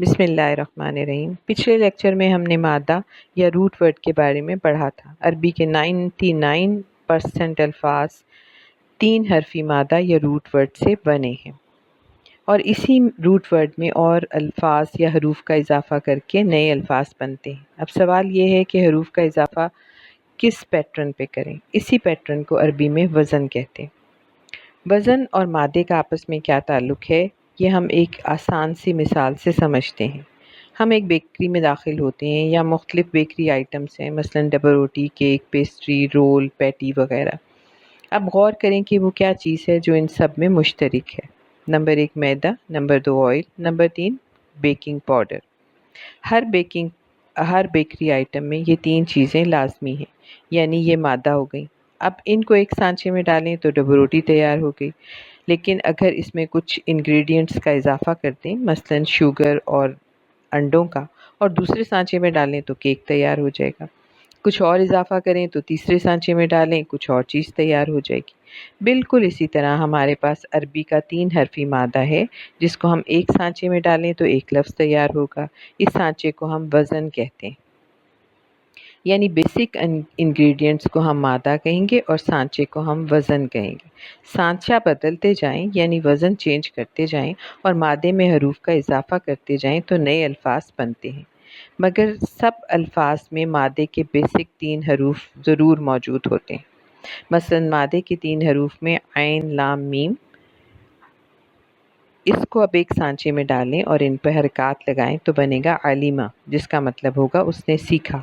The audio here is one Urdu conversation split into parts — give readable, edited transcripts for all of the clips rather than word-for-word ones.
بسم اللہ الرحمن الرحیم۔ پچھلے لیکچر میں ہم نے مادہ یا روٹ ورڈ کے بارے میں پڑھا تھا۔ عربی کے 99% الفاظ 3 حرفی مادہ یا روٹ ورڈ سے بنے ہیں، اور اسی روٹ ورڈ میں اور الفاظ یا حروف کا اضافہ کر کے نئے الفاظ بنتے ہیں۔ اب سوال یہ ہے کہ حروف کا اضافہ کس پیٹرن پہ کریں؟ اسی پیٹرن کو عربی میں وزن کہتے ہیں۔ وزن اور مادے کا آپس میں کیا تعلق ہے، یہ ہم ایک آسان سی مثال سے سمجھتے ہیں۔ ہم ایک بیکری میں داخل ہوتے ہیں یا مختلف بیکری آئٹمس ہیں، مثلا ڈبل روٹی، کیک، پیسٹری، رول، پیٹی وغیرہ۔ اب غور کریں کہ وہ کیا چیز ہے جو ان سب میں مشترک ہے۔ نمبر 1 میدا، number 2 oil, number 3 baking powder. ہر بیکری آئٹم میں یہ 3 چیزیں لازمی ہیں، یعنی یہ مادہ ہو گئی۔ اب ان کو ایک سانچے میں ڈالیں تو ڈبل روٹی تیار ہو گئی، لیکن اگر اس میں کچھ انگریڈینٹس کا اضافہ کر دیں، مثلا شوگر اور انڈوں کا، اور دوسرے سانچے میں ڈالیں تو کیک تیار ہو جائے گا۔ کچھ اور اضافہ کریں تو تیسرے سانچے میں ڈالیں، کچھ اور چیز تیار ہو جائے گی۔ بالکل اسی طرح ہمارے پاس عربی کا 3 حرفی مادہ ہے، جس کو ہم ایک سانچے میں ڈالیں تو ایک لفظ تیار ہوگا۔ اس سانچے کو ہم وزن کہتے ہیں، یعنی بیسک انگریڈینٹس کو ہم مادہ کہیں گے اور سانچے کو ہم وزن کہیں گے۔ سانچہ بدلتے جائیں، یعنی وزن چینج کرتے جائیں اور مادے میں حروف کا اضافہ کرتے جائیں تو نئے الفاظ بنتے ہیں، مگر سب الفاظ میں مادے کے بیسک 3 حروف ضرور موجود ہوتے ہیں۔ مثلا مادے کے 3 حروف میں عین، لام، میم، اس کو اب ایک سانچے میں ڈالیں اور ان پر حرکات لگائیں تو بنے گا علیمہ، جس کا مطلب ہوگا اس نے سیکھا۔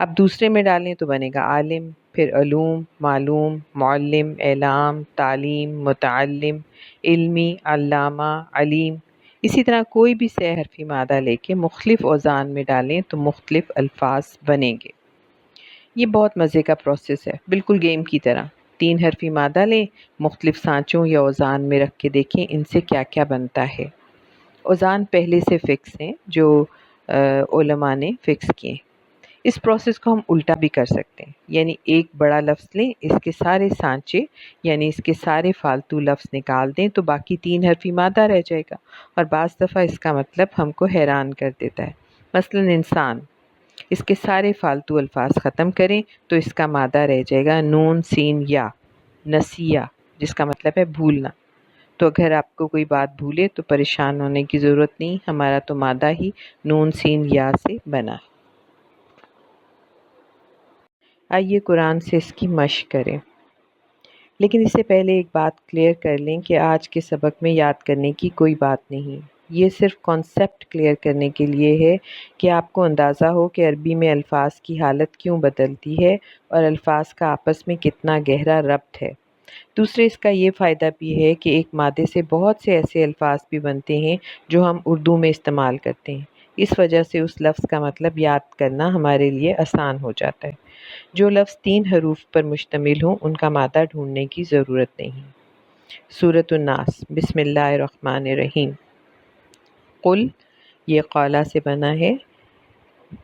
اب دوسرے میں ڈالیں تو بنے گا عالم، پھر علوم، معلوم، معلم، اعلام، تعلیم، متعلم، علمی، علامہ، علیم۔ اسی طرح کوئی بھی 6 حرفی مادہ لے کے مختلف اوزان میں ڈالیں تو مختلف الفاظ بنیں گے۔ یہ بہت مزے کا پروسیس ہے، بالکل گیم کی طرح۔ 3 حرفی مادہ لیں، مختلف سانچوں یا اوزان میں رکھ کے دیکھیں ان سے کیا کیا بنتا ہے۔ اوزان پہلے سے فکس ہیں جو علماء نے فکس کیے۔ اس پروسیس کو ہم الٹا بھی کر سکتے ہیں، یعنی ایک بڑا لفظ لیں، اس کے سارے سانچے یعنی اس کے سارے فالتو لفظ نکال دیں تو باقی 3 حرفی مادہ رہ جائے گا، اور بعض دفعہ اس کا مطلب ہم کو حیران کر دیتا ہے۔ مثلا انسان، اس کے سارے فالتو الفاظ ختم کریں تو اس کا مادہ رہ جائے گا نون سین یا، نسیہ، جس کا مطلب ہے بھولنا۔ تو اگر آپ کو کوئی بات بھولے تو پریشان ہونے کی ضرورت نہیں، ہمارا تو مادہ ہی نون سین یا سے بنا ہے۔ آئیے قرآن سے اس کی مشق کریں، لیکن اس سے پہلے ایک بات کلیئر کر لیں کہ آج کے سبق میں یاد کرنے کی کوئی بات نہیں، یہ صرف کانسیپٹ کلیئر کرنے کے لیے ہے کہ آپ کو اندازہ ہو کہ عربی میں الفاظ کی حالت کیوں بدلتی ہے اور الفاظ کا آپس میں کتنا گہرا ربط ہے۔ دوسرے اس کا یہ فائدہ بھی ہے کہ ایک مادے سے بہت سے ایسے الفاظ بھی بنتے ہیں جو ہم اردو میں استعمال کرتے ہیں، اس وجہ سے اس لفظ کا مطلب یاد کرنا ہمارے لیے آسان ہو جاتا ہے۔ جو لفظ 3 حروف پر مشتمل ہوں ان کا مادہ ڈھونڈنے کی ضرورت نہیں۔ سورۃ الناس، بسم اللہ الرحمن الرحیم۔ قل، یہ قالہ سے بنا ہے،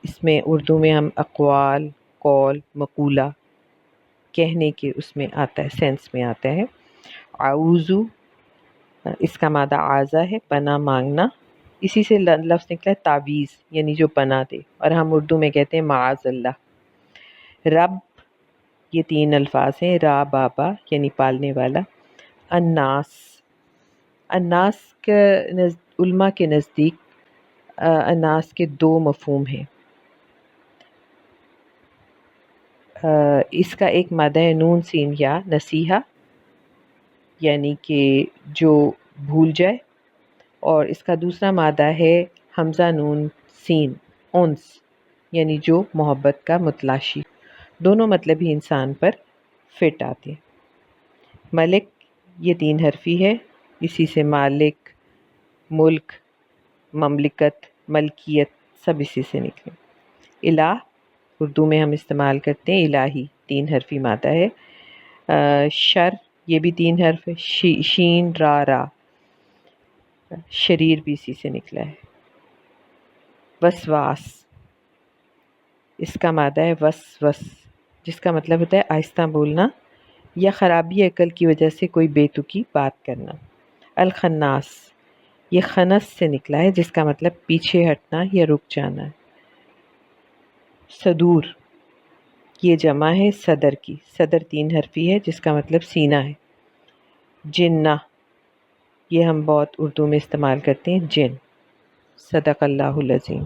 اس میں اردو میں ہم اقوال، قول، مقولہ کہنے کے اس میں آتا ہے، سینس میں آتا ہے۔ اعوذ، اس کا مادہ اعاذہ ہے، پناہ مانگنا، اسی سے لفظ نکلا ہے تعویذ، یعنی جو پناہ دے، اور ہم اردو میں کہتے ہیں معاذ اللہ۔ رب، یہ 3 الفاظ ہیں، را، بابا یعنی پالنے والا۔ الناس، الناس کے علماء کے نزدیک الناس کے 2 مفہوم ہیں۔ اس کا ایک مادہ ہے نون سین یا، نصیحہ، یعنی کہ جو بھول جائے، اور اس کا دوسرا مادہ ہے حمزہ نون سین، انس، یعنی جو محبت کا متلاشی۔ دونوں مطلب ہی انسان پر فٹ آتے ہیں۔ ملک، یہ 3 حرفی ہے، اسی سے مالک، ملک، مملکت، ملکیت سب اسی سے نکلے۔ الہ، اردو میں ہم استعمال کرتے ہیں الہی، 3 حرفی مادہ ہے۔ شر، یہ بھی 3 حرف ہے، شین، را، را، شریر بھی اسی سے نکلا ہے۔ وسواس، اس کا مادہ ہے وسوس، جس کا مطلب ہوتا ہے آہستہ بولنا یا خرابی عقل کی وجہ سے کوئی بے تکی بات کرنا۔ الخناس، یہ خنس سے نکلا ہے جس کا مطلب پیچھے ہٹنا یا رک جانا ہے۔ صدور یہ جمع ہے صدر کی، صدر 3 حرفی ہے جس کا مطلب سینہ ہے۔ جنہ یہ ہم بہت اردو میں استعمال کرتے ہیں، جن۔ صدق اللہ العظیم۔